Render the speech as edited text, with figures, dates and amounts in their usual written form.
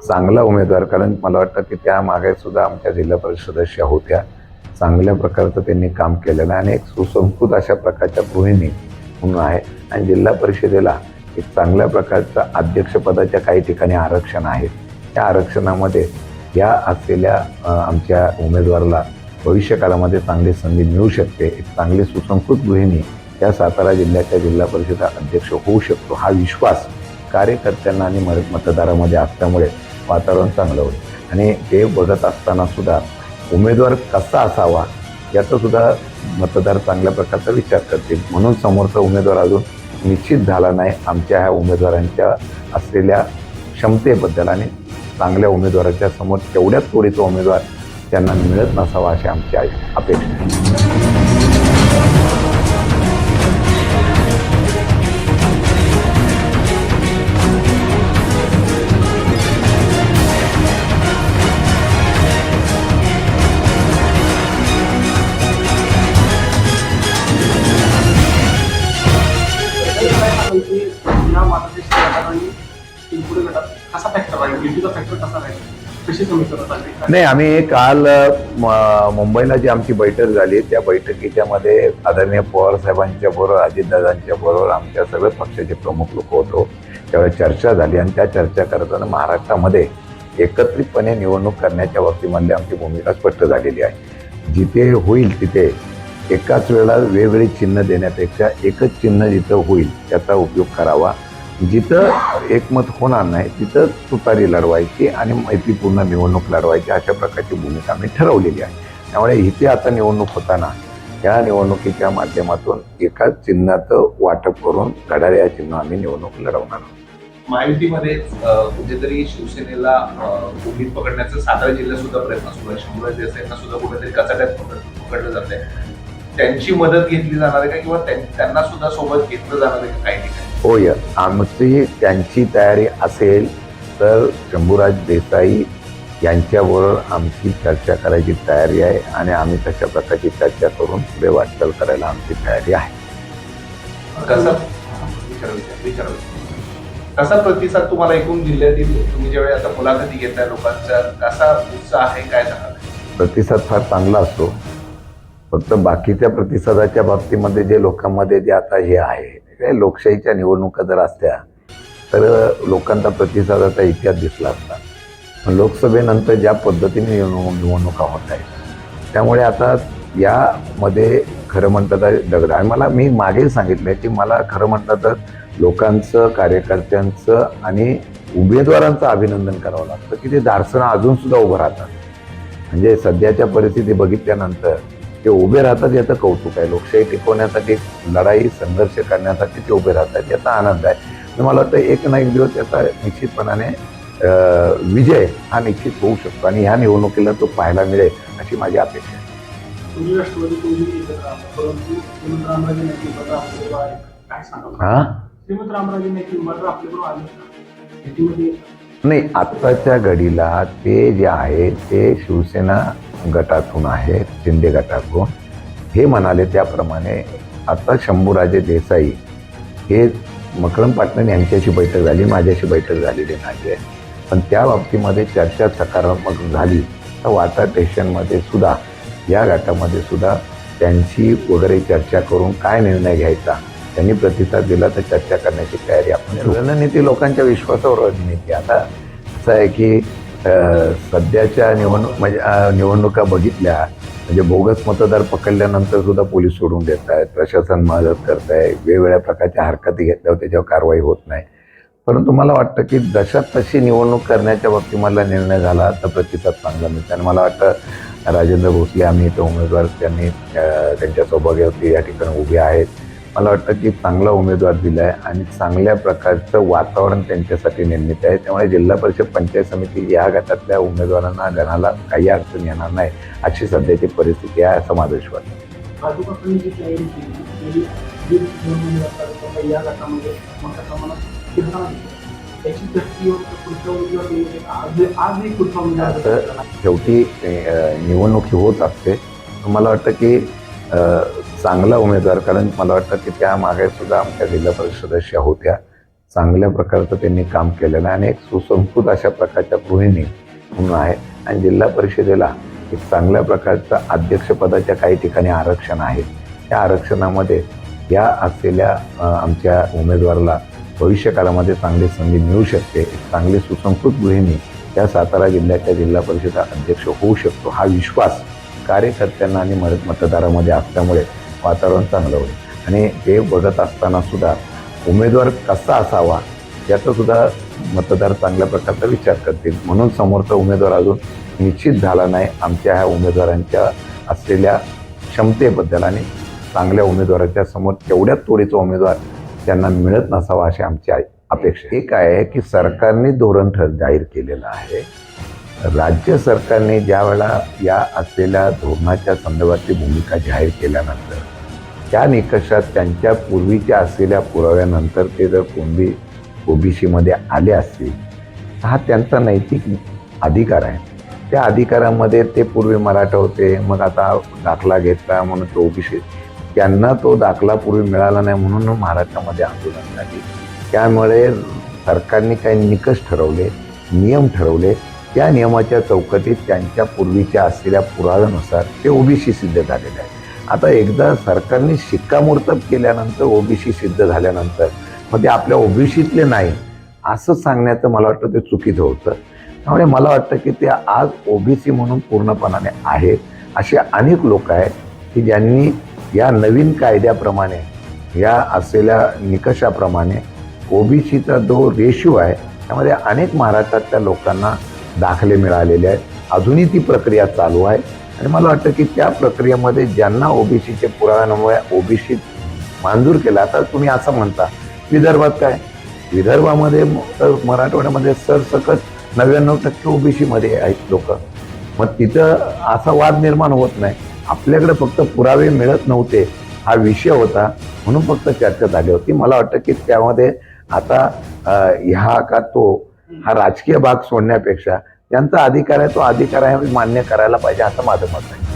चांगला उमेदवार, कारण मला वाटतं की त्या मागे सुद्धा आमच्या जिल्हा परिषद सदस्य होत्या. चांगल्या प्रकारचं त्यांनी काम केलेलं आहे आणि एक सुसंस्कृत अशा प्रकारच्या गृहिणी म्हणून आहे. आणि जिल्हा परिषदेला एक चांगल्या प्रकारचं अध्यक्षपदाच्या काही ठिकाणी आरक्षण आहे. त्या आरक्षणामध्ये या असलेल्या आमच्या उमेदवाराला भविष्यकाळामध्ये चांगली संधी मिळू शकते. एक चांगली सुसंस्कृत गृहिणी या सातारा जिल्ह्याच्या जिल्हा परिषद अध्यक्ष होऊ शकतो, हा विश्वास कार्यकर्त्यांना आणि मतदारामध्ये असल्यामुळे वातावरण चांगलं होईल. आणि ते बघत असताना सुद्धा उमेदवार कसा असावा याचा सुद्धा मतदार चांगल्या प्रकारचा विचार करतील. म्हणून समोरचा उमेदवार अजून निश्चित झाला नाही. आमच्या ह्या उमेदवारांच्या असलेल्या क्षमतेबद्दल आणि चांगल्या उमेदवाराच्या समोर तेवढ्याच तोडीचा उमेदवार त्यांना मिळत नसावा अशी आमची अपेक्षा आहे. नाही, आम्ही काल मुंबईला जी आमची बैठक झाली त्या बैठकीच्या मध्ये आदरणीय पवार साहेबांच्या बरोबर, अजितदादांच्या बरोबर आमच्या सगळे पक्षाचे प्रमुख लोक होतो. त्यावेळेस चर्चा झाली आणि त्या चर्चा करताना महाराष्ट्रामध्ये एकत्रितपणे निवडणूक करण्याच्या बाबतीमध्ये आमची भूमिका स्पष्ट झालेली आहे. जिथे होईल तिथे एकाच वेळेला वेगवेगळी चिन्ह देण्यापेक्षा एकच चिन्ह जिथं होईल त्याचा उपयोग करावा. जिथं एकमत होणार नाही तिथं तुतारी लढवायची आणि मैत्रीपूर्ण निवडणूक लढवायची अशा प्रकारची भूमिका आम्ही ठरवलेली आहे. त्यामुळे इथे आता निवडणूक होताना या निवडणुकीच्या माध्यमातून एकाच चिन्हाचं वाटप करून घड्याळ या चिन्ह आम्ही निवडणूक लढवणार आहोत. महायुतीमध्ये कुठेतरी शिवसेनेला उमेद पकडण्याचा सातारा जिल्ह्यात सुद्धा प्रयत्न सुरू आहे. शंभूराज देसाईंना सुद्धा कुठेतरी कचाट्यात पकडलं जात आहे. त्यांची मदत घेतली जाणार आहे का किंवा त्यांना सुद्धा सोबत घेतलं जाणार आहे काही ठिकाणी? होय, आमची त्यांची तयारी असेल तर शंभूराज देसाई यांच्याबरोबर आमची चर्चा करायची तयारी आहे आणि आम्ही तशा प्रकारची चर्चा करून पुढे वाटचाल करायला आमची तयारी आहे. कसा प्रतिसाद तुम्हाला एकूण जिल्ह्यातील, तुम्ही ज्यावेळी आता मुलाखती घेताय लोकांचा, कसा उत्साह आहे, काय सांगाल? प्रतिसाद फार चांगला असतो. फक्त बाकीच्या प्रतिसादाच्या बाबतीमध्ये जे लोकांमध्ये जे आता हे आहे, लोकशाहीच्या निवडणुका जर असत्या तर लोकांचा प्रतिसादाचा इतिहास दिसला असता. पण लोकसभेनंतर ज्या पद्धतीने निवडणुका होत आहेत त्यामुळे आता यामध्ये खरं म्हणतात दगड. आणि मी मागे सांगितलं की मला खरं म्हणतात तर लोकांचं, कार्यकर्त्यांचं आणि उमेदवारांचं अभिनंदन करावं लागतं की ते धाडसनं अजून सुद्धा उभं राहतात. म्हणजे सध्याच्या परिस्थिती बघितल्यानंतर ते उभे राहतात याचं कौतुक आहे. लोकशाही टिकवण्यासाठी लढाई संघर्ष करण्यासाठी ते उभे राहतात याचा आनंद आहे. मला वाटतं एक ना एक दिवस त्याचा निश्चितपणाने विजय हा निश्चित होऊ शकतो आणि ह्या निवडणुकीला तो पाहायला मिळेल अशी माझी अपेक्षा आहे. नाही, आत्ताच्या घडीला ते जे आहे ते शिवसेना गटातून आहे, शिंदे गटातून. हे म्हणाले त्याप्रमाणे आता शंभूराजे देसाई हे मकरंद पाटण यांच्याशी बैठक झाली, माझ्याशी बैठक झालेली नाही आहे. पण त्या बाबतीमध्ये चर्चा सकारात्मक झाली तर वाटा स्टेशनमध्ये सुद्धा या गटामध्ये सुद्धा त्यांची वगैरे चर्चा करून काय निर्णय घ्यायचा त्यांनी प्रतिसाद दिला तर चर्चा करण्याची तयारी आपण. रणनीती लोकांच्या विश्वासावर रणनीती. आता असं आहे की सध्याच्या निवडणुका बघितल्या म्हणजे बोगस मतदार पकडल्यानंतर सुद्धा पोलीस सोडून देत आहेत, प्रशासन मदत करत आहे, वेगवेगळ्या प्रकारच्या हरकती घेतल्यावर त्याच्यावर कारवाई होत नाही. परंतु मला वाटतं की जशा तशी निवडणूक करण्याच्या बाबतीत मला निर्णय झाला तर प्रतिसाद चांगला मिळतो. आणि मला वाटतं राजेंद्र भोसले आम्ही इथं उमेदवार त्यांनी त्यांच्या सौभाग्यावरती या ठिकाणी उभे आहेत. मला वाटतं की चांगला उमेदवार दिला आहे आणि चांगल्या प्रकारचं वातावरण त्यांच्यासाठी निर्मित आहे. त्यामुळे जिल्हा परिषद पंचायत समिती या गटातल्या उमेदवारांना गणाला काही अडचण येणार नाही अशी सध्याची परिस्थिती आहे असं माझा विश्वास आहे. शेवटी निवडणूक होत असते. मला वाटतं की चांगला उमेदवार, कारण मला वाटतं की त्या मागे सुद्धा आमच्या जिल्हा परिषद सदस्य होत्या, चांगल्या प्रकारचं त्यांनी काम केलेलं आहे आणि एक सुसंस्कृत अशा प्रकारच्या गृहिणी म्हणून आहे. आणि जिल्हा परिषदेला एक चांगल्या प्रकारचं अध्यक्षपदाच्या काही ठिकाणी आरक्षण आहे. त्या आरक्षणामध्ये या असलेल्या आमच्या उमेदवाराला भविष्यकाळामध्ये चांगली संधी मिळू शकते. एक चांगली सुसंस्कृत गृहिणी या सातारा जिल्ह्याच्या जिल्हा परिषद अध्यक्ष होऊ शकतो, हा विश्वास कार्यकर्त्यांना आणि मतदारामध्ये असल्यामुळे वातावरण चांगलं होईल. आणि ते बघत असताना सुद्धा उमेदवार कसा असावा याचा सुद्धा मतदार चांगल्या प्रकारचा विचार करतील. म्हणून समोरचा उमेदवार अजून निश्चित झाला नाही. आमच्या ह्या उमेदवारांच्या असलेल्या क्षमतेबद्दल आणि चांगल्या उमेदवाराच्या समोर तेवढ्याच तोडीचा उमेदवार त्यांना मिळत नसावा अशी आमची अपेक्षा. एक आहे की सरकारने धोरण जाहीर केलेलं आहे. राज्य सरकारने ज्या वेळेला या असलेल्या धोरणाच्या संदर्भातली भूमिका जाहीर केल्यानंतर त्या निकषात त्यांच्या पूर्वीच्या असलेल्या पुराव्यानंतर ते जर कोणी ओबीसीमध्ये आले असतील तर हा त्यांचा नैतिक अधिकार आहे. त्या अधिकारामध्ये ते पूर्वी मराठा होते, मग आता दाखला घेतला म्हणून तो ओबीसी, त्यांना तो दाखला पूर्वी मिळाला नाही म्हणून महाराष्ट्रामध्ये आंदोलन झाली. त्यामुळे सरकारने काही निकष ठरवले, नियम ठरवले. त्या नियमाच्या चौकटीत त्यांच्या पूर्वीच्या असलेल्या पुराव्यानुसार ते ओबीसी सिद्ध झालेले आहे. आता एकदा सरकारने शिक्कामोर्तब केल्यानंतर ओबीसी सिद्ध झाल्यानंतर मग ते आपल्या ओबीसीतले नाही असं सांगण्याचं मला वाटतं ते चुकीचं होतं. त्यामुळे मला वाटतं की ते आज ओबीसी म्हणून पूर्णपणाने आहेत. असे अनेक लोक आहेत की ज्यांनी या नवीन कायद्याप्रमाणे या असलेल्या निकषाप्रमाणे ओबीसीचा जो रेशिओ आहे त्यामध्ये अनेक महाराष्ट्रातल्या लोकांना दाखले मिळालेले आहेत. अजूनही ती प्रक्रिया चालू आहे आणि मला वाटतं की त्या प्रक्रियेमध्ये ज्यांना ओबीसीचे पुराव्यामुळे ओबीसी मंजूर केला. आता तुम्ही असं म्हणता विदर्भात काय, विदर्भामध्ये मराठवाड्यामध्ये सरसकट 99% ओबीसीमध्ये आहेत लोक. मग तिथं असा वाद निर्माण होत नाही. आपल्याकडे फक्त पुरावे मिळत नव्हते हा विषय होता म्हणून फक्त चर्चा झाली होती. मला वाटतं की त्यामध्ये आता ह्या का तो हा राजकीय भाग सोडण्यापेक्षा त्यांचा अधिकार आहे तो अधिकार आहे मान्य करायला पाहिजे असं माझं मत आहे.